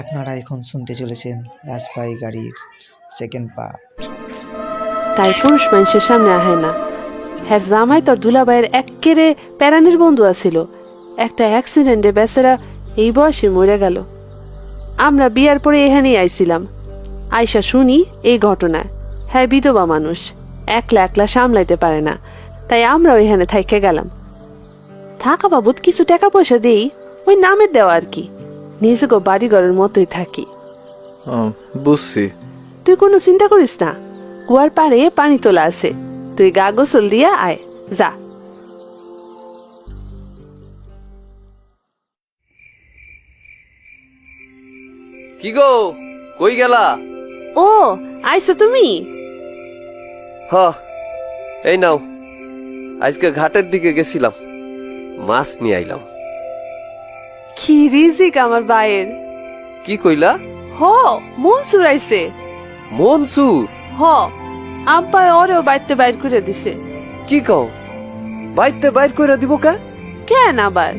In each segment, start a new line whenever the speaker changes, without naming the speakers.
আপনারা এখন শুনতে চলেছেন রাজবাই গাড়ির সেকেন্ড পার্ট।
তাই পুরুষ মানুষের সামনে আহে না। হ্যার জামাই তোর দুলাভাইয়ের এক্কেরে প্যারানির বন্ধু আছিল। একটা অ্যাক্সিডেন্টে বেচারা এই বয়সে মরে গেল। আমরা বিয়ার পরে এখানেই আইছিলাম। আয়সা শুনি এই ঘটনা। হ্যাঁ, বিধবা মানুষ, একলা একলা সামলাইতে পারে না, তাই আমরাও এখানে থাইকে গেলাম। থাকা বাবদ কিছু টাকা পয়সা দেই, ওই নামের দেওয়া আর কি। নিজেকে বাড়িঘরের মতোই থাকি।
বুঝছি।
তুই কোনো চিন্তা করিস না, কুয়ার পাড়ে পানি তোলা আছে, তুই গা গোসল দিয়া আয়, যা।
কি গো, কই গেলা?
ও, আইছো তুমি?
হ, এই নাও। আজকে ঘাটের দিকে গেছিলাম, মাছ নিয়ে আইলাম।
কি রিজিক আমার ভাইয়ের।
কি কইলা?
হ, মনসুর আইছে।
মনসুর?
হ, আব্বা ওরেও বাইতে বাইর করে দিছে।
কি কও, বাইতে বাইর কইরা দিব কা?
কেন আবার?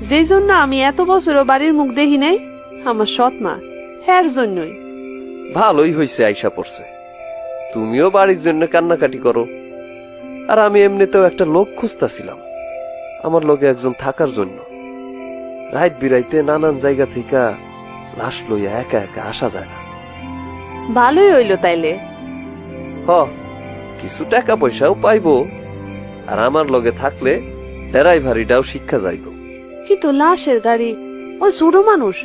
যেই জন্য আমি এত বছরও বাড়ির মুখ দেখি নাই, আমার সৎ মা, হ্যার জন্যই।
ভালোই হইছে আইসা পড়ছে। তুমিও বাড়ির জন্য কান্নাকাটি করো, আর আমি এমনিতেও একটা লোক খুঁজতাছিলাম আমার লগে একজন থাকার জন্য। রাত বিরাইতে নানান জায়গা থেকে লাশ লইয়া একা একা আসা যায় না।
ভালোই হইলো তাইলে।
হ, কিছু টাকা পয়সাও পাইবো, আর আমার লগে থাকলে ড্রাইভারিটাও শিক্ষা যাইব।
কিন্তু লাশের গাড়ি, ওই ছোট মানুষ,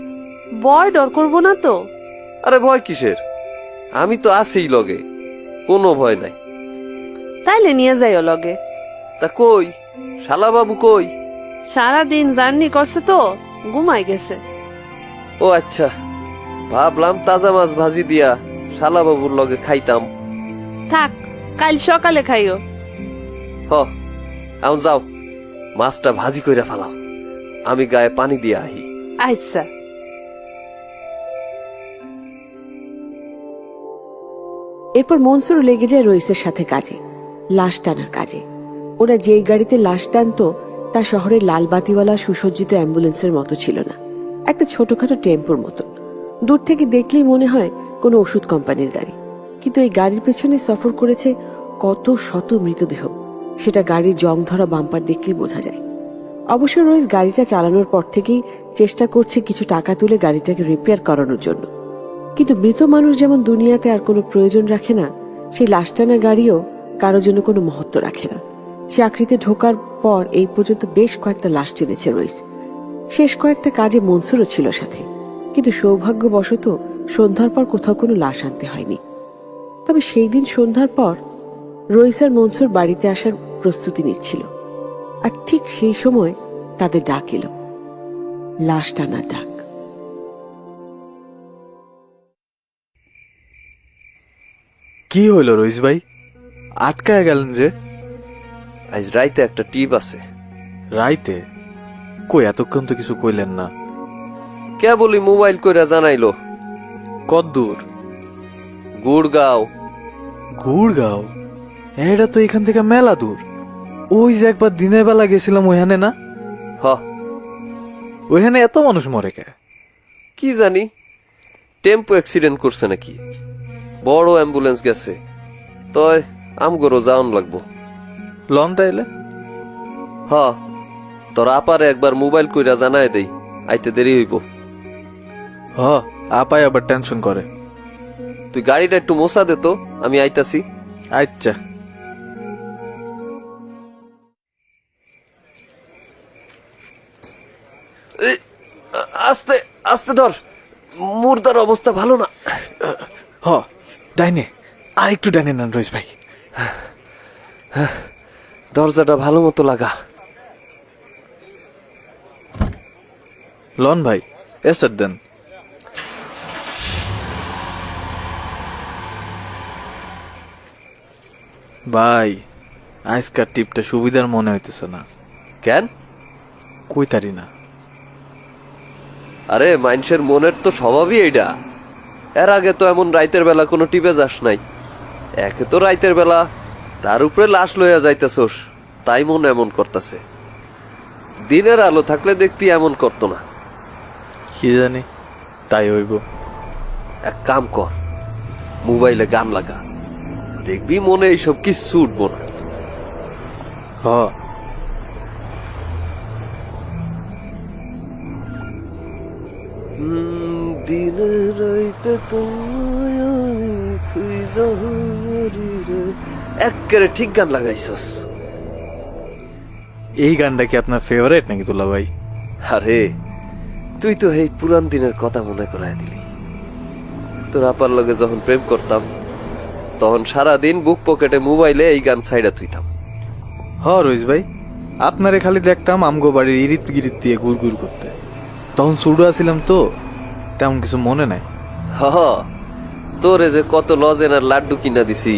বয় ডর করবো না তো?
আরে ভয় কিসের, আমি তো আছেই লগে, কোনো ভয় নাই।
তাইলে নিয়ে যাইও লগে।
তা কই শালা বাবু কই?
সারাদিন জার্নি করছে তো, ঘুমাই গেছে।
ও আচ্ছা, ভাবলাম তাজা মাছ ভাজি দিয়া শালা বাবুর লগে খাইতাম।
থাক, কাল সকালে খাইও।
হ, এখন যাও, মাছটা ভাজি কইরা ফালাও, আমি গায়ে পানি দিয়া আহি।
আচ্ছা।
এরপর মনসুর লেগে যায় রইসের সাথে কাজে, লাশ টানার কাজে। ওরা যেই গাড়িতে লাশ টানতো তা শহরের লাল বাতিওয়ালা সুসজ্জিত অ্যাম্বুলেন্সের মতো ছিল না, একটা ছোটখাটো টেম্পোর মতো। দূর থেকে দেখলেই মনে হয় কোনো ওষুধ কোম্পানির গাড়ি, কিন্তু এই গাড়ির পেছনে সফর করেছে কত শত মৃতদেহ, সেটা গাড়ির জং ধরা বাম্পার দেখলেই বোঝা যায়। অবশ্য রইস গাড়িটা চালানোর পর থেকেই চেষ্টা করছে কিছু টাকা তুলে গাড়িটাকে রিপেয়ার করানোর জন্য। কিন্তু মৃত মানুষ যেমন দুনিয়াতে আর কোনো প্রয়োজন রাখে না, সেই লাশ টানা গাড়িও কারোর জন্য কোনো মহত্ব রাখে না। সে আকৃতিতে ঢোকার পর এই পর্যন্ত বেশ কয়েকটা লাশ টেনেছে রইস। শেষ কয়েকটা কাজে মনসুরও ছিল সাথে, কিন্তু সৌভাগ্যবশত সন্ধ্যার পর কোথাও কোনো লাশ আনতে হয়নি। তবে সেই দিন সন্ধ্যার পর রইস আর মনসুর বাড়িতে আসার প্রস্তুতি নিচ্ছিল, আর ঠিক সেই সময় তাদের ডাক এলো, লাশ টানার ডাক।
কি হইল রইস ভাই, আটকায় গেলেন যে?
আজ রাইতে একটা টিপ আছে।
রাইতে? কই, এতক্ষণ তো কিছু কইলেন না।
কে বলি মোবাইল কইরা জানাইলো।
কদ্দূর?
গুড়গাঁও।
গুড়গাঁও? এটা তো এখান থেকে মেলা দূর। ওই যে একবার দিনের বেলা গেছিলাম ওইখানে না?
হ,
ওইখানে এত মানুষ মরে কে?
কি জানি, টেম্পো অ্যাক্সিডেন্ট করছে নাকি, বড় অ্যাম্বুলেন্স গেছে, তয় আমগরও যাওন লাগবো।
লন তাইলে?
হ, তোর আপারে একবার মোবাইল কইরা জানায় দেই, আইতে দেরি হইব।
হ, আপাই আবার টেনশন করে।
তুই গাড়িটা একটু মোছা দে তো, আমি আইতাছি।
আচ্ছা।
আস্তে আস্তে ধর, মুর্দার অবস্থা ভালো না।
হ, ডাইনে, আর একটু ডাইনে নেন রইস ভাই।
দরজাটা ভালো মতো লাগা।
লন ভাই, স্টার্ট দেন। ভাই, আজকার টিপটা সুবিধার মনে হইতেছে না।
কেন?
কইতারি না।
আরে মানুষের মনের তো স্বভাবই এইটা। এর আগে তো এমন রাইতের বেলা কোনো টিপে যাস নাই। একে তো রাইতের বেলা, তার উপরে লাশ লইয়া যাইতেছস, তাই মন এমন করতেছে। দিনের আলো থাকলে দেখতি এমন করতো না।
কি জানি, তাই হইব।
এক কাম কর, মোবাইলে গান লাগা, দেখবি মনে এইসব কিচ্ছু উঠবো না।
হ।
দিনে রাইতে তোমায় আমি খুঁজা মরি রে। এক্কেরে ঠিক গান লাগাইছস।
এই গানটা কি আপনার ফেভারিট নাকি দুলা ভাই?
আরে তুই তো এই পুরান দিনের কথা মনে করায় দিলি। তোর আপার লগে যখন প্রেম করতাম তখন সারাদিন বুক পকেটে মোবাইলে এই গান ছাইড়া তুইতাম।
হ রইস ভাই, আপনারে খালি দেখতাম আমগো বাড়ির ইরিত গিরিত দিয়ে গুড় গুড় করতে। তখন ছোটো আছিলাম তো, তেমন কিছু মনে নাই।
হ, তোরে যে কত লজেন আর লাড্ডু কিনা দিছি।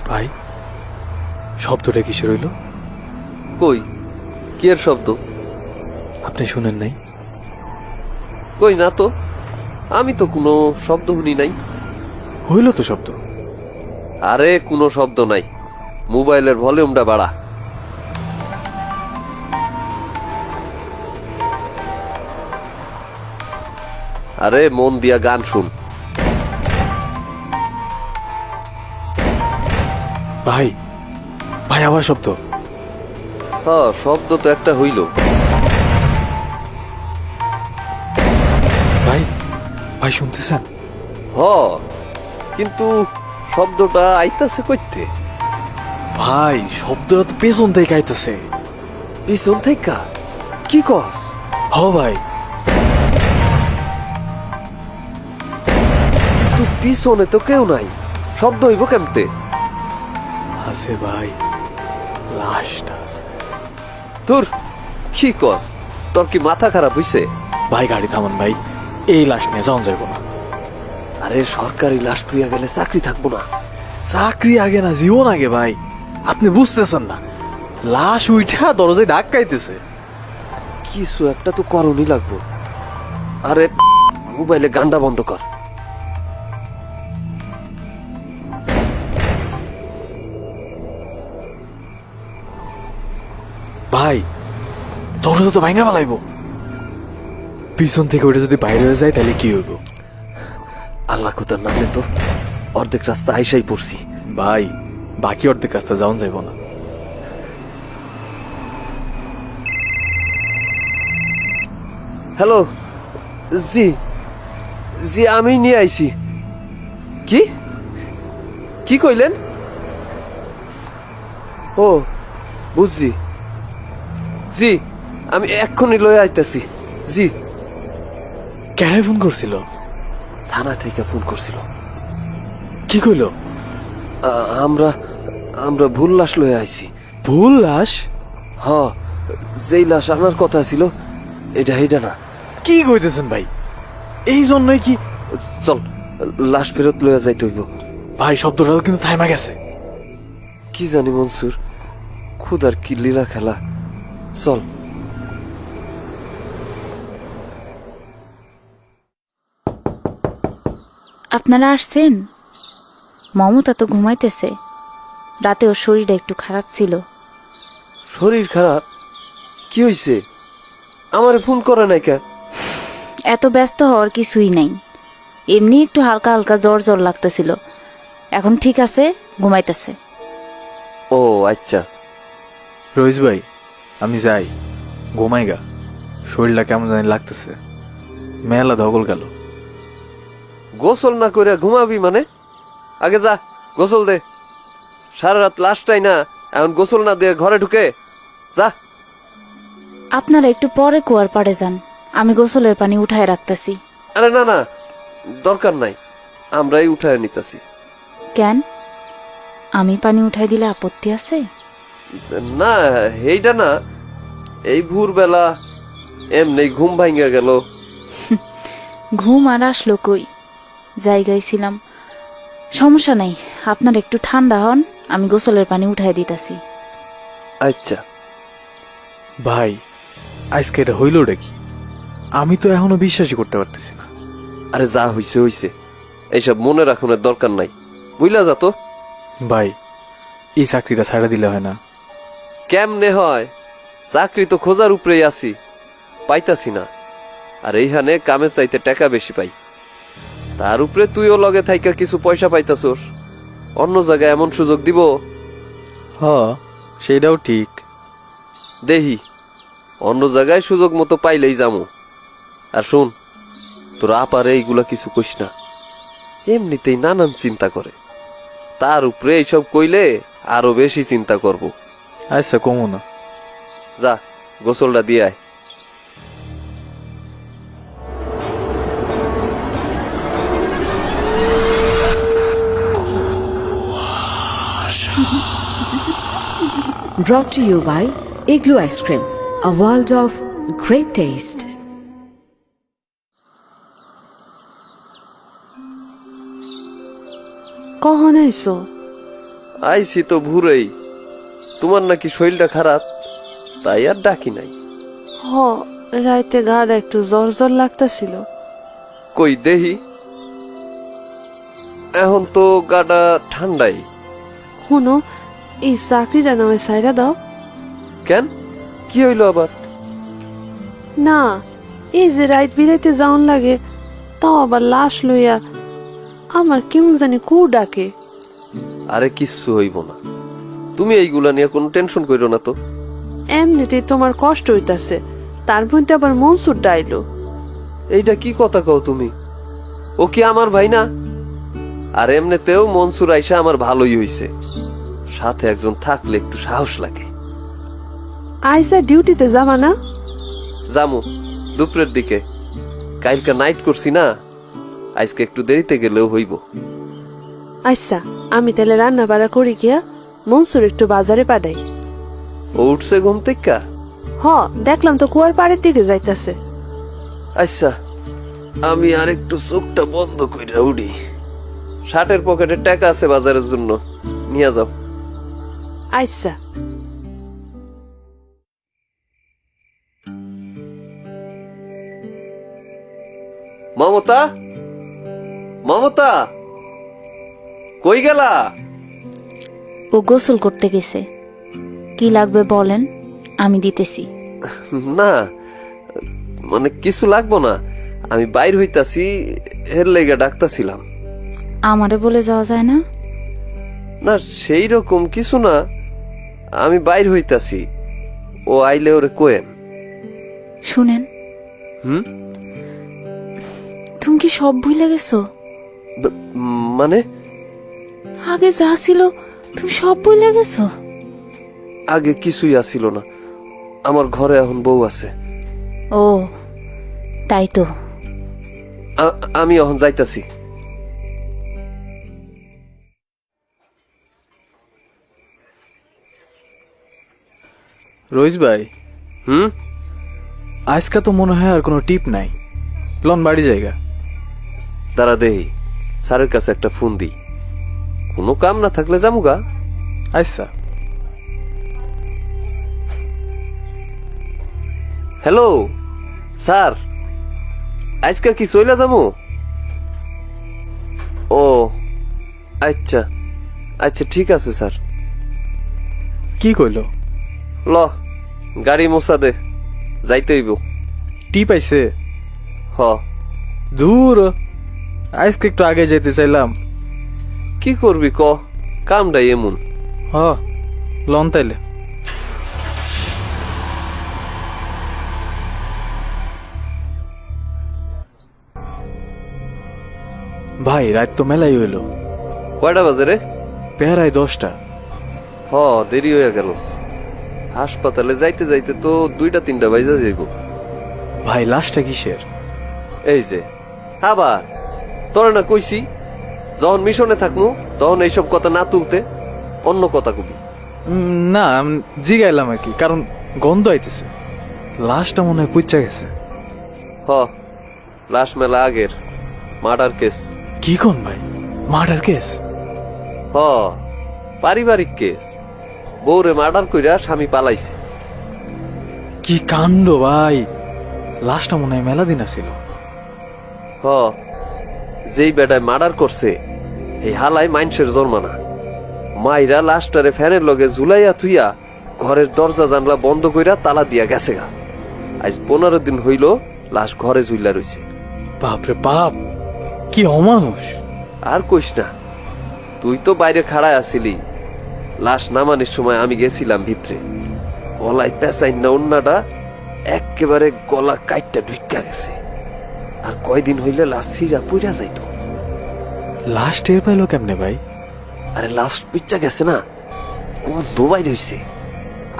ভাই, শব্দটা কিসের হইল?
কই কি এর শব্দ?
আপনি শুনেন নাই?
কই না তো, আমি তো কোনো শব্দ শুনি নাই।
হইল তো শব্দ।
আরে কোনো শব্দ নাই, মোবাইলের ভলিউমটা বাড়া। আরে মন দিয়া গান শুন।
ভাই, ভাই আবার শব্দ।
হ্যাঁ, শব্দ তো একটা হইল।
ভাই, ভাই শুনতেছেন?
হ, কিন্তু শব্দটা আইতাছে কইতে?
ভাই শব্দটা তো পেছন থেকে আইতেছে।
পিছন থেকে? কি কস?
হ ভাই।
তুই পিছনে তো কেউ নাই, শব্দ হইব কেমতে?
আছে ভাই, লাশটা আছে।
তোর কি কস? তোর কি মাথা খারাপ হইছে?
ভাই গাড়ি থামান ভাই, এই লাশ নিয়ে যাওয়া যাইব না।
আরে সরকারি লাশ তুইয়া গেলে চাকরি থাকবো না।
চাকরি আগে না জীবন আগে ভাই, আপনি বুঝতেছেন না? লাশ উঠা দরজায় ধাক্কাইতেছে।
কিছু একটা তো করণই লাগবো। আরে মোবাইলে গানটা বন্ধ কর।
ভাই দরজা তো ভাঙা ফেলাইব। পিছন থেকে ওটা যদি বাইরে হয়ে যায় তাহলে কি হইব?
আল্লাহ কোথার নামে তো অর্ধেক রাস্তা আইসাই পড়ছি।
ভাই বাকি অর্ধেক রাস্তা যাওয়া যাইব না।
হ্যালো, জি জি আমি নিয়ে আইছি। কি কি কইলেন? ও বুঝছি, জি আমি এক্ষুনি লয়ে আইতাছি। জি।
কেন ফোন করছিল?
থানা থেকে ফোন করছিল।
কি কইল?
আমরা আমরা ভুল লাশ লয়ে আইছি।
ভুল লাশ?
হ, যেই লাশ আনার কথা ছিল এটা না।
কি কইতেছেন ভাই? এই জন্যই কি?
চল লাশ ফেরত লইয়া যাইতে হইব।
ভাই শব্দটা কিন্তু থাইমা গেছে।
কি জানি মনসুর, খুদার কি লীলা খেলা। চল।
আপনারা আসছেন? মমতা তো ঘুমাইতেছে, রাতে ওর শরীরটা একটু খারাপ ছিল।
শরীর খারাপ? কি হইছে? আমারে ফোন করে নাই কে?
এত ব্যস্ত হওয়ার কিছুই নাই, এমনি একটু হালকা হালকা জ্বর জ্বর লাগতেছিল, এখন ঠিক আছে, ঘুমাইতেছে।
ও আচ্ছা।
রইস ভাই আমি যাই, ঘুমাইগা। শরীরটা কেমন জানি লাগতেছে, মেলা ধগল গেল।
গোসল না করে ঘুমাবি মানে? আগে যা গোসল দে। সারা রাত লাশটাই না, এখন গোসল না দিয়ে ঘরে ঢুকে যা।
আপনারা একটু পরে কুয়ার পাড়ে যান, আমি গোসলের পানি উঠায় রাখতেছি।
আরে না না, দরকার নাই, আমরাই উঠায় নিতেছি।
কেন, আমি পানি উঠাই দিলে আপত্তি আছে?
না এইটা না, এই ভোরবেলা এমনি ঘুম ভাঙ্গা গেল।
ঘুম আর আসলো কই, জায়গায় ছিলাম। সমস্যা নাই, আপনার একটু ঠান্ডা হন, আমি গোসলের পানি উঠাই দিতেছি।
আচ্ছা।
ভাই আজকে এটা হইলটা কি? আমি তো এখনো বিশ্বাসই করতে পারতেছি না।
আরে যা হইছে হইছে, এইসব মনে রাখনের দরকার নাই, বুঝলা যা তো।
ভাই এই চাকরিটা ছাড়া দিলে হয় না?
কেমনে হয়? চাকরি তো খোঁজার উপরেই আছি, পাইতাছি না। আর এইখানে কামে চাইতে টাকা বেশি পাই, তার উপরে তুইও লগে থাইকা কিছু পয়সা পাইতাছোস। অন্য জায়গায় এমন সুযোগ দিব?
হ, সেইটাও ঠিক।
দেহি অন্য জায়গায় সুযোগ মতো পাইলেই যামু। আর শুন, তোর আপারে এইগুলা কিছু কইস না, এমনিতেই নানান চিন্তা করে। তার উপরে এইসব কইলে আরো বেশি চিন্তা করব।
আচ্ছা, কমু না।
যা, গোসলটা দিয়ে আয়।
Brought to you by Igloo Ice Cream, a world of great taste.
কখন আইসো?
আইছি তো ভুরেই। তোমার নাকি শরীরটা খারাপ, তাই আর ডাকি নাই।
হ, রাইতে গাড়া একটু জ্বর জ্বর লাগতাছিল।
কই দেহি, এখন তো গাটা ঠান্ডাই।
শুনো, এই চাকরিটা নয় সাইরা দাও।
কেন, কি হইল আবার?
না, এই যে রাইত বিরাইতে যাওন লাগে, তাও আবার লাশ লইয়া আমার কেমন জানি কু ডাকে।
আরে কিচ্ছু হইব না, তুমি এইগুলা নিয়ে কোনো টেনশন করো না তো।
এমনিতেই তোমার কষ্ট হইতাছে, তার মধ্যে আবার মনসুর ডাইলো।
এইটা কি কথা কও তুমি? ও কি আমার ভাই না? আর এমনিতেও মনসুর আইসা আমার ভালোই হইছে, সাথে একজন থাকলে একটু সাহস লাগে।
আইসা ডিউটিতে যাবা না?
জামু দুপুরের দিকে, কালকা নাইট করছি না, আজকে একটু দেরিতে গেলেও হইব।
আচ্ছা, আমি তাহলে রান্না বাড়া করি গিয়া মনসুর একটু বাজারে পাঠাই।
ও উঠছে ঘুম থেকে?
হ, দেখলাম তো কুয়ার পাড়ের দিকে যাইতাছে।
আচ্ছা, আমি আর একটু চোখটা বন্ধ কইরা উঠি। শার্টের পকেটে টাকা আছে বাজারের জন্য, নিয়ে যাও।
আচ্ছা।
মমতা, মমতা, কই গেলা?
ও গোসল করতে গেছে। কি লাগবে বলেন, আমি দিতেছি।
না মানে কিছু লাগবো না, আমি বাইর হইতাছি, এর লেগে ডাকতাছিলাম।
আমারে বলে যাওয়া যায় না?
না সেই রকম কিছু না, আমি বাইর হইতাছি, ও আইলে ওরে কোয়েন।
শুনেন,
হুম?
তুমি কি সব ভুলে গেছো?
মানে
আগে যা ছিল তুমি সব ভুলে গেছো?
আগে কিছুই আসিল না, আমার ঘরে এখন বউ আছে।
ও তাই তো।
আমি এখন যাইতাছি।
রইস ভাই,
হুম?
আজকে তো মনে হয় আর কোনো টিপ নাই। লন বাড়ি জায়গা।
দাঁড়া দেহি, স্যারের কাছে একটা ফোন দিই, কোনো কাম না থাকলে যামুগা।
আচ্ছা।
হ্যালো স্যার, আজকে কি চইলা যামু? ও আচ্ছা আচ্ছা, ঠিক আছে স্যার।
কি কইলো?
ল গাড়ি মোছা দে, যাইতে হইব।
টিপ আইছে?
হ।
দূর, আজকে একটু আগে যেতে চাইলাম।
কি করবি ক, কামটাই এমন।
হ, লন তাইলে। ভাই, রাত তো মেলাই হইল।
কয়টা বাজে রে?
প্রায় 10টা।
হ, দেরি হয়ে গেল। হাসপাতালে যাইতে যাইতে তো 2টা-3টা বাজা যাইব।
ভাই, লাশটা কিসের?
এই যে আবার তোর না কইছি, যখন মিশনে থাকমু তখন এইসব কথা না তুলতে, অন্য কথা কবি।
না, জিগাইলাম আর কি, কারণ গন্ধ আইতেছে। লাশটা মনে হয় পুচ্চা গেছে।
হ, লাশ মেলা আগের, মার্ডার কেস।
কি কোন ভাই, মার্ডার কেস?
হ, পারিবারিক কেস। বউরে মার্ডার কইরা স্বামী পালাইছে।
কি কাণ্ড ভাই, লাশটা মনে হয় মেলা দিন ছিল।
হ, যেই বেটায় মার্ডার করছে এই হালাই মাইনসের জন্মানা। মাইরা লাশটারে ফ্যানের লগে ঝুলাইয়া থুইয়া ঘরের দরজা জানলা বন্ধ কইরা তালা দিয়া গেছে গা। আজ 15 দিন হইল লাশ ঘরে ঝুইলা রইছে।
বাপরে বাপ, কি অমানুষ।
আর কইস না, তুই তো বাইরে খাড়ায় আছিলি। লাশ নামানোর সময় আমি গেছিলাম ভিতরে। গলায় পেঁচাই না অন্যটা একেবারে গলা কাইটটা ঢুকা গেছে। আর কয়দিন হইলে লাশ ছিঁড়া পইরা যাইতো।
লাশ টের পাইলো কেমনে ভাই?
আরে লাশ পিচ্চা গেছে না, গন্ধ বাইরে হইছে।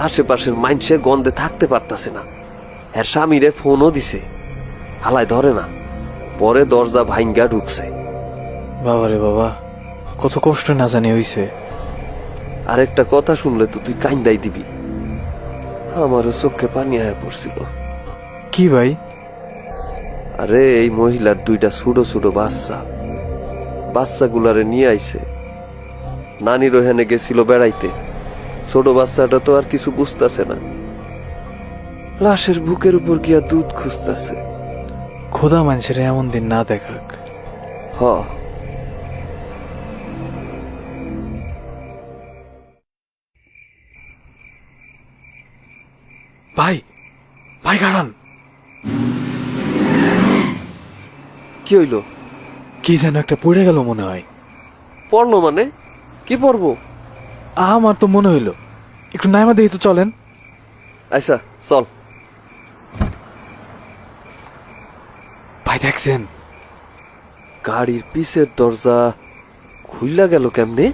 আশেপাশের মাইনসে গন্ধে থাকতে পারতাছে না। এর স্বামীরে ফোনও দিছে, হালায় ধরে না। পরে দরজা ভাঙ্গা ঢুকছে।
বাবারে বাবা, কত কষ্ট না জানি হইছে।
আরেকটা কথা শুনলে তো তুই কাইন্দাই দিবি। আমারও চোখে পানি আয়া পড়ছিল।
কি ভাই?
আরে এই মহিলার 2টা ছোট ছোট বাচ্চা, বাচ্চাগুলারে নিয়ে আইছে। নানির ওখানে গেছিল বেড়াইতে। ছোট বাচ্চাটা তো আর কিছু বুঝতেছে না, লাশের বুকের উপর গিয়া দুধ খুঁজতেছে।
খোদা মানুষের এমন দিন না দেখাক।
হ,
ভাই, ভাই গাড়ান।
কি হইল?
কি যেন একটা পড়ে গেল মনে হয়।
পড়লো মানে? কি পড়বো?
আমার তো মনে হইলো একটু নাইমা দেখি তো, চলেন।
আচ্ছা চল।
ভাই দেখছেন?
গাড়ির পিছের দরজা খুইলা গেল কেমনে?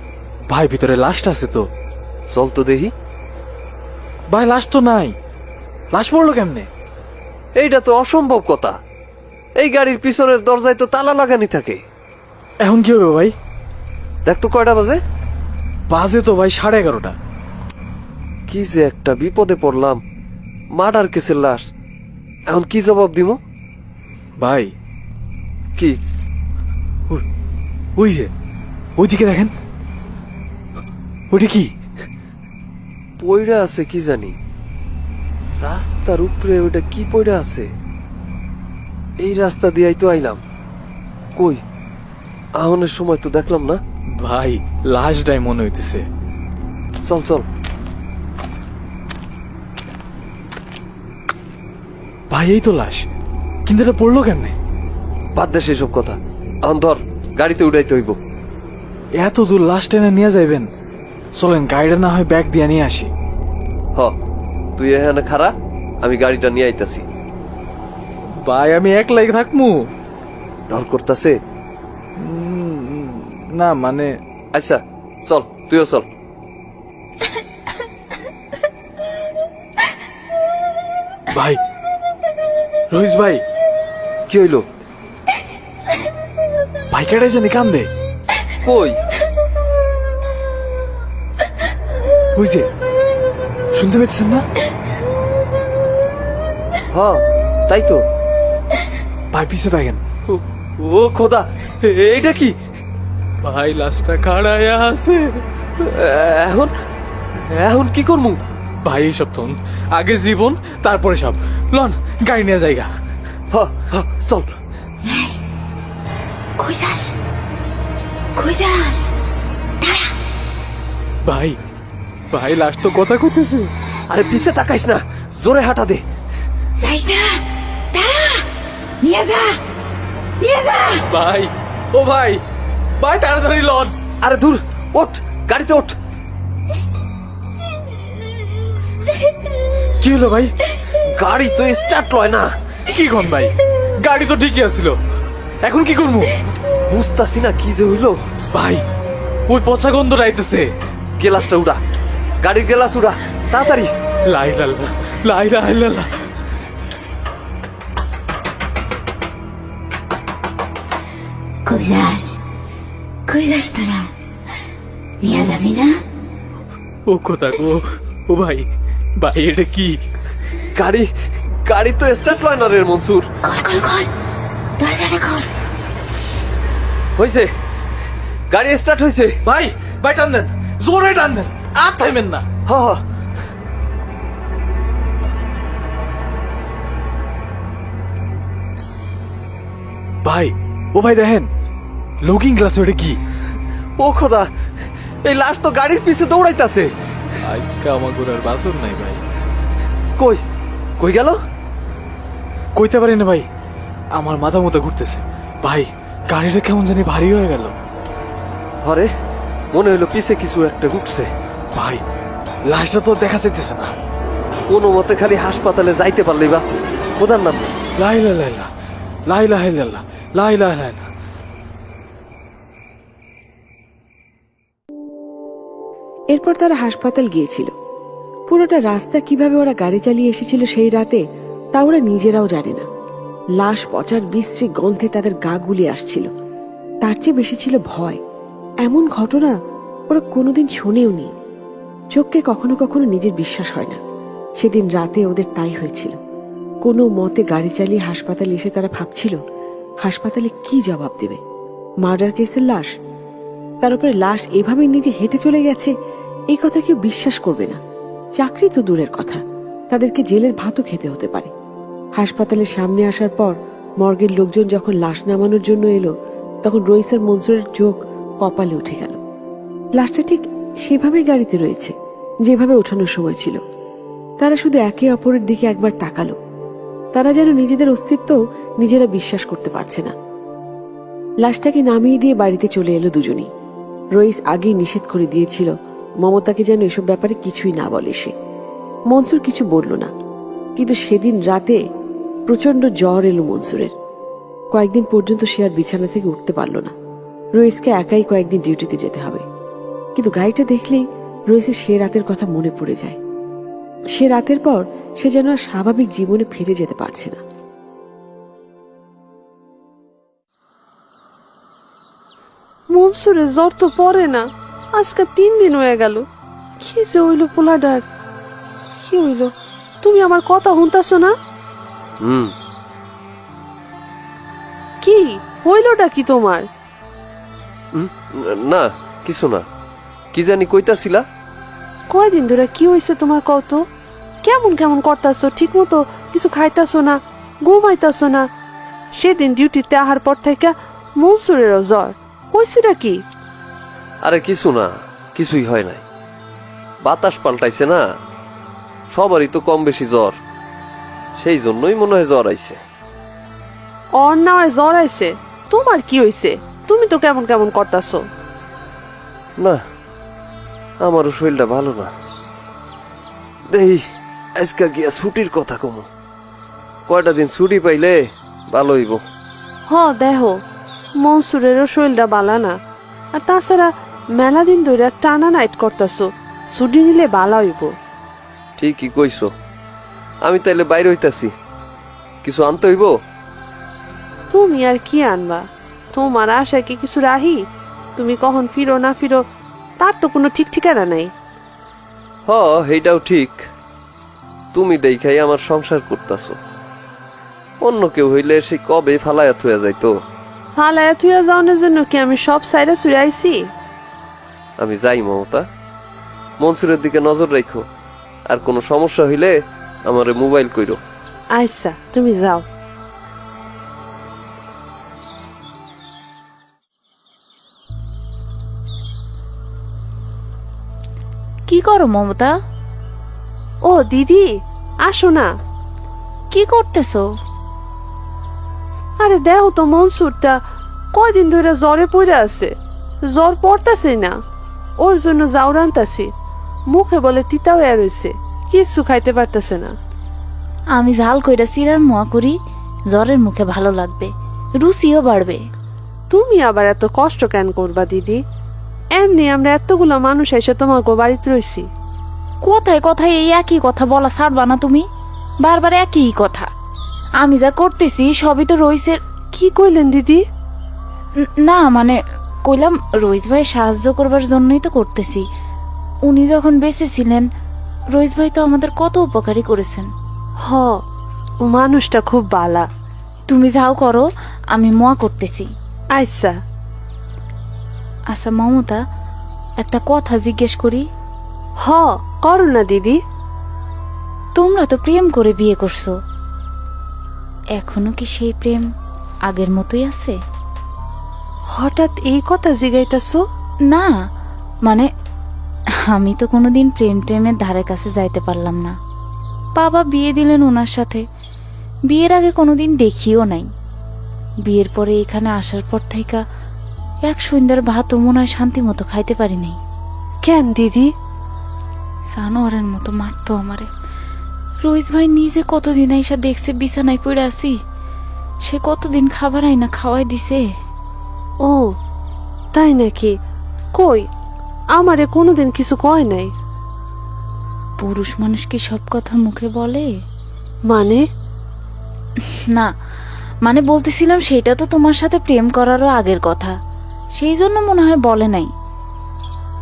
ভাই ভিতরে লাশটা আছে তো।
চল তো দেখি।
ভাই লাশ তো নাই, লাশ পড়লো কেমনে?
এইটা তো অসম্ভব কথা। এই গাড়ির পিছনের দরজায় তো তালা লাগানি থাকে।
এখন কি হবে ভাই?
দেখ তো কয়টা বাজে।
বাজে তো ভাই 11:30।
কি যে একটা বিপদে পড়লাম। মার্ডার কেসের লাশ, এখন কি জবাব দিব?
ভাই
কি?
ওই যে ওইদিকে দেখেন, ওইটা কি?
পয়ড়া আছে কি জানি, রাস্তার উপরে ওইটা কি পয়ড়া আছে? এই রাস্তা দিয়েই তো আইলাম। কই, আহনের সময় তো দেখলাম না।
ভাই লাশটাই মনে হইতেছে।
চল চল।
ভাই এই তো লাশ, কিন্তু এটা পড়লো কেমনে?
বাদ দে সেসব কথা, এখন ধর গাড়িতে উঠাইতে হইব।
এত দূর লাশ টেনে নিয়ে যাইবেন? চলেন গাড়িটা না হয় ব্যাগ দিয়ে নিয়ে আসি।
হ, তুই এখানে খাড়া, আমি গাড়িটা নিয়ে আইতাছি।
ভাই আমি একলাই থাকমু?
ডর করতাছে?
না মানে।
আচ্ছা চল, তুইও চল।
ভাই, রহিস ভাই।
কি হইলো?
ভাই কেটে জানি কান্দে।
কই?
বুঝছে, শুনতে পেয়েছেন না?
হ্যাঁ তাই তো।
ভাই পিছে থাকেন।
ও খোদা, এইটা কি?
ভাই লাশটা খাড়াইয়া আছে।
এখন এখন কি করবো?
ভাই এইসব তো আগে জীবন তারপরে সব। লন গাড়ি নিয়ে জায়গা।
চল।
কই যাস? কই যাস? দাঁড়া।
ভাই, ভাই লাশ তো কথা কইতেছে।
আরে পিছে তাকাইস না, জোরে হাঁটা দে।
যাইস না, দাঁড়া। নিয়ে যা, নিয়ে যা।
ভাই, ও ভাই, ভাই তাড়াতাড়ি লন।
আরে দূর, ওঠ, গাড়িতে ওঠ।
কি হলো ভাই?
গাড়ি তো স্টার্ট লয় না।
কি কোন ভাই, গাড়ি তো ঠিকই আছিল, এখন কি করবো?
বুঝতাছি না কি যে হইলো।
ভাই ওই পচা গন্ধ রাইতেছে।
গেলাসটা উড়া, গাড়ির গেলাস উড়া তাড়াতাড়ি।
লাই লাল্লা, লাই লাই লাল্লা।
কই যাস? কই যাস তোরা? নিয়ে যাবি না?
ও কথা গো, ও ভাই, ভাই এটা কি?
গাড়ি গাড়ি তো স্টার্ট লয় না রে মনসুর।
কল কল কল, দরজাটা কল।
হইছে, গাড়ি স্টার্ট হইছে।
ভাই, ভাই টান দেন, জোরে টান দেন, আর থাইমেন না।
হ হ।
ভাই, ও ভাই দেখেন, লুকিং গ্লাস, ওটা কি?
ও খোদা, এই লাশ তো গাড়ির পিছে দৌড়াইতাছে।
আজকে আমার ঘোরার বাসর নাই ভাই।
কই কই গেল?
কইতে পারি না ভাই, আমার মাথা মতো ঘুরতেছে ভাই। গাড়িটা কেমন জানি ভারী হয়ে গেল
আরে মনে হইলো কিসে কিছু একটা ঢুকছে।
ভাই। লাশটা তো দেখা যাইতেছে না।
কোনো মতে খালি হাসপাতালে যাইতে পারলেই বাঁচি। খোদার নাম নেই।
লাইলা লাইলা লাইলা লাইলা লাইলা লাইলা।
এরপর তারা হাসপাতাল গিয়েছিল। পুরোটা রাস্তা কিভাবে ওরা গাড়ি চালিয়ে এসেছিল সেই রাতে তা ওরা নিজেরাও জানে না। লাশ পচার বিশ্রী গন্ধে তাদের গা গুলিয়ে আসছিল। তার চেয়ে বেশি ছিল ভয়। এমন ঘটনা ওরা কোনোদিন শোনেও নি। চোখকে কখনো কখনো নিজের বিশ্বাস হয় না। সেদিন রাতে ওদের তাই হয়েছিল। কোনো মতে গাড়ি চালিয়ে হাসপাতালে এসে তারা ভাবছিল হাসপাতালে কি জবাব দেবে। মার্ডার কেসের লাশ, তার উপরে লাশ এভাবে নিজে হেঁটে চলে গেছে, এই কথা কেউ বিশ্বাস করবে না। চাকরি তো দূরের কথা, তাদেরকে জেলের ভাতও খেতে হতে পারে। হাসপাতালের সামনে আসার পর মর্গের লোকজন যখন লাশ নামানোর জন্য এলো, তখন রইস আর মনসুরের চোখ কপালে উঠে গেল। লাশটা ঠিক সেভাবেই গাড়িতে রয়েছে যেভাবে ওঠানোর সময় ছিল। তারা শুধু একে অপরের দিকে একবার তাকালো। তারা যেন নিজেদের অস্তিত্ব নিজেরা বিশ্বাস করতে পারছে না। লাশটাকে নামিয়ে দিয়ে বাড়িতে চলে এলো দুজনেই। রইস আগেই নিষেধ করে দিয়েছিল মমতাকে যেন এসব ব্যাপারে কিছুই না বলে সে। মনসুর কিছু বলল না, কিন্তু সেদিন রাতে প্রচন্ড জ্বর এলো মনসুরের। কয়েকদিন পর্যন্ত সে আর বিছানা থেকে উঠতে পারল না। রইসকে একাই কয়েকদিন ডিউটিতে যেতে হবে। কিন্তু গাড়িটা দেখলেই রইসের সে রাতের কথা মনে পড়ে যায়। সে রাতের পর সে যেন আর স্বাভাবিক জীবনে ফিরে যেতে পারছে না।
মনসুরের জ্বর তো পড়ে না, আজকে 3 দিন হয়ে গেল। কি যে হইল পোলাডার? কি হইল? তুমি আমার কথা শুনতাছো না? কি হইলটা কি তোমার?
না কিছু না। কি জানি কইতাছিলা?
কয়দিন ধরে কি হয়েছে তোমার কত? কেমন কেমন করতাছো? ঠিক মতো কিছু খাইতাছো না, ঘুমাইতাছো না। সেদিন ডিউটিতে আহার পর থেকে মনসুরেরও জ্বর হয়েছেটা কি?
আরে কিছু না, কিছুই হয় নাই। বাতাস পাল্টাইছে না, সবারই তো কম বেশি জ্বর, সেই জন্যই মনে হয় জ্বর আইছে।
ওর না হয় জ্বর আইছে, তোমার কি হয়েছে? তুমি তো কেমন কেমন করতাছো।
না, আমারও শরীরটা ভালো না। দেই আজকে গিয়া ছুটির কথা কমু। কয়টা দিন ছুটি পাইলে ভালো হইব।
হ দেহ, মনসুরেরও শরীরটা বালা না। আর তাছাড়া মেলা দিন ধরে টানা নাইট করতাছো, ছুটি নিলে বালা হইব।
ঠিকই কইছো। আমি তাইলে বাইরে হইতাছি, কিছু আনতে হইব।
তুমি আর কি আনবা? তোমার আশায় কি কিছু রাহি? তুমি কখন ফিরো না ফিরো তার তো কোনো ঠিক ঠিকানা নাই।
হ সেইটাও ঠিক। তুমি দেখাই আমার সংসার করতাছো, অন্য কেউ হইলে সে কবে ফালায়া থুয়া যাইতো।
ফালায়া থুয়া যাওয়ানোর জন্য কি আমি সব সাইডে চুরে আইছি?
আমি যাই মমতা, মনসুরের দিকে নজর রাখো। আর কোনো সমস্যা হইলে আমারে মোবাইল কইরো।
আচ্ছা তুমি যাও।
কি করো মমতা?
ও দিদি আসো না।
কি করতেছো?
আরে দেখো তো মনসুরটা কয়দিন ধরে জ্বরে পড়ে আছে, জ্বর পড়তাছে না। ওর জন্য যাও রান্তাছি, মুখে বলে তিতাও এর হয়েছে, কিচ্ছু খাইতে পারতেছে না।
আমি ঝাল কইরা চিরার মোয়া করি, জ্বরের মুখে ভালো লাগবে, রুচিও বাড়বে।
তুমি আবার এত কষ্ট কেন করবা দিদি? এমনি আমরা এতগুলো মানুষ এসে তোমাকে বাড়িতে রয়েছি।
কথায় কথায় এই একই কথা বলা ছাড়বা না তুমি? বারবার একই কথা। আমি যা করতেছি সবই তো রইসের।
কি কইলেন দিদি?
না মানে কইলাম রইস ভাই সাহায্য করবার জন্যই তো করতেছি। উনি যখন বেঁচে ছিলেন রইস ভাই তো আমাদের কত উপকারী করেছেন।
হ, মানুষটা খুব বালা।
তুমি যাও করো, আমি মোয়া করতেছি।
আচ্ছা।
আচ্ছা মমতা, একটা কথা জিজ্ঞেস করি?
হ করো না দিদি।
তোমরা তো প্রেম করে বিয়ে করছো, এখনো কি সেই প্রেম আগের মতোই আছে?
হঠাৎ এই কথা জিগাইতাছো?
না মানে আমি তো কোনোদিন প্রেম টেমের ধারে কাছে যাইতে পারলাম না। বাবা বিয়ে দিলেন ওনার সাথে, বিয়ের আগে কোনোদিন দেখিও নাই। বিয়ের পরে এখানে আসার পর থেকে এক সন্ধ্যার ভাতও মনে হয় শান্তি মতো খাইতে পারি নাই।
কেন দিদি?
জানোয়ারের মতো মারতো আমারে। রইস ভাই নিজে কতদিন আইসা দেখছে বিছানায় পড়ে আছি, সে কতদিন খাবার আইনা খাওয়াই দিছে।
ও তাই নাকি? কই, আমারে কোনোদিন কিছু কয় নাই।
পুরুষ মানুষ কি সব কথা মুখে বলে?
মানে?
না, মানে বলতেছিলাম সেটা তো তোমার সাথে প্রেম করারও আগের কথা, সেই জন্য মনে হয় বলে নাই।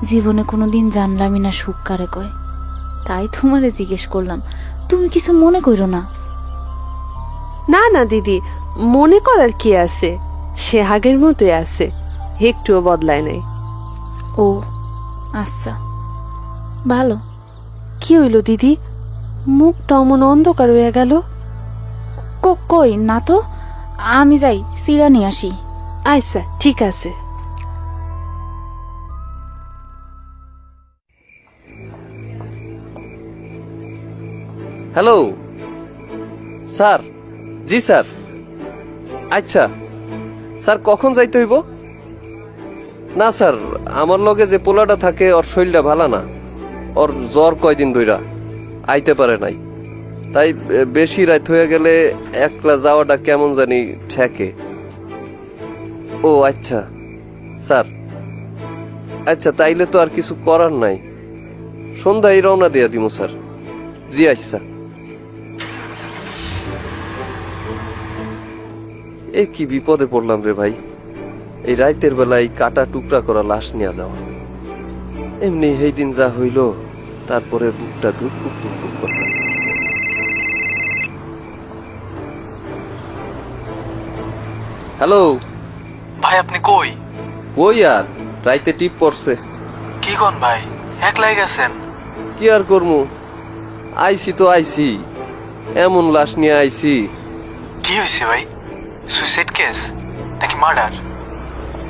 জীবনে কোনোদিন জানলামই না সুখ কারে কয়, তাই তোমারে জিজ্ঞেস করলাম। তুমি কিছু মনে করো না।
না না দিদি, মনে করার কি আছে, সে আগের মতোই আছে, একটুও বদলায় নাই।
ও আচ্ছা, ভালো।
কি হইল দিদি, মুখটা অমন অন্ধকার হয়ে গেল?
কই না তো, আমি যাই সিরা নিয়ে আসি।
আচ্ছা ঠিক আছে।
Hello sir. জি স্যার। আচ্ছা স্যার, কখন যাইতে হইব? না স্যার, আমার লগে যে পোলাটা থাকে ওর শরীরটা ভালো না, ওর জ্বর কয়দিন ধইরা আইতে পারে নাই, তাই বেশি রাত হয়ে গেলে একলা যাওয়াটা কেমন জানি ঠেকে। ও আচ্ছা স্যার, আচ্ছা তাইলে তো আর কিছু করার নাই, সন্ধ্যায় রওনা দিয়া দিমু স্যার। জি আচ্ছা। এ কি বিপদে পড়লাম রে ভাই, এই রাইতের বেলায় কাটা টুকরা করা লাশ নিয়ে যাওয়া। এমনি সেই দিন যা হইল, তারপরে বুকটা ধুকপুক ধুকপুক করতেছে। হ্যালো
ভাই, আপনি কই?
কই আর, রাইতে টিপ পড়ছে।
কি কোন ভাই, একলাই গেছেন?
কি আর করমু, আইছি তো আইছি, এমন লাশ নিয়ে আইছি।
কি হয়েছে ভাই? সুইসাইড কেস নাকি মার্ডার?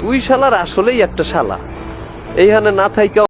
তুই শালার আসলেই একটা শালা, এইখানে না থাইকা